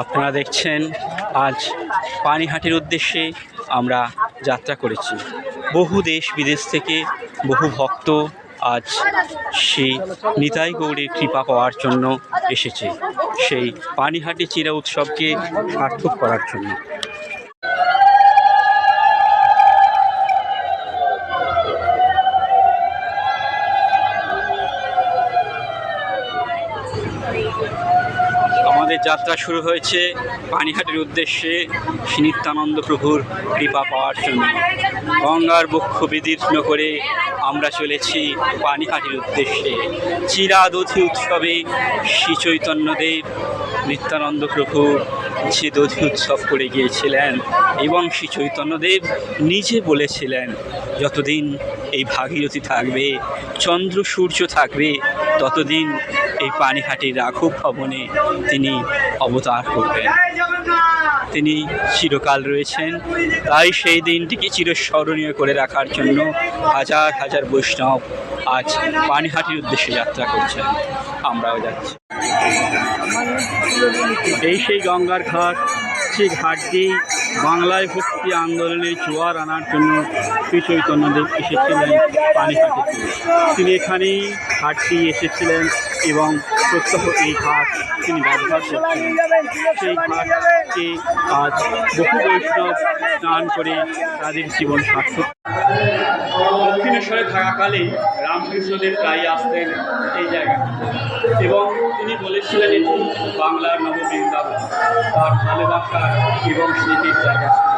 আপনারা দেখছেন আজ পানিহাটির উদ্দেশ্যে আমরা যাত্রা করেছি। বহু দেশ বিদেশ থেকে বহু ভক্ত আজ সেই নিতাই গৌড়ের কৃপা পাওয়ার জন্য এসেছে, সেই পানিহাটি চিরা উৎসবকে সার্থক করার জন্য। আমাদের যাত্রা শুরু হয়েছে পানিহাটির উদ্দেশ্যে নিত্যানন্দ প্রভুর কৃপা পাওয়ার জন্য। গঙ্গার বক্ষ বিদীর্ণ করে আমরা চলেছি পানিহাটির উদ্দেশ্যে। চিরাদধি উৎসবে শ্রী চৈতন্যদেব নিত্যানন্দ প্রভু যে দধি উৎসব করে গিয়েছিলেন এবং শ্রী চৈতন্যদেব নিজে বলেছিলেন, যতদিন এই ভাগীরথী থাকবে, চন্দ্র সূর্য থাকবে, ততদিন এই পানিহাটির রাঘব ভবনে তিনি অবতার করবেন। তিনি চিরকাল রয়েছেন, তাই সেই দিনটিকে চিরস্মরণীয় করে রাখার জন্য হাজার হাজার বৈষ্ণব আজ পানিহাটির উদ্দেশ্যে যাত্রা করছেন। আমরাও যাচ্ছি। এই সেই গঙ্গার ঘাট, যে ঘাট দিয়ে বাংলায় ভক্তি আন্দোলনের জোয়ার আনার জন্য শ্রী চৈতন্যদেব এসেছিলেন পানিহাটিতে। তিনি এখানেই ঘাট দিয়ে এসেছিলেন এবং প্রত্যহ এই ঘাট তিনি ব্যবহার করছিলেন। সেই ঘাটকে আজ বহু বৈষ্ণব স্নান করে তাদের জীবন সার্থক। দক্ষিণেশ্বরে থাকাকালে রামকৃষ্ণদেব প্রায় আসতেন এই জায়গায় এবং তিনি বলেছিলেন এটি বাংলার নববৃন্দাবন, তার ভালোবাসা এবং স্মৃতির জায়গা ছিল।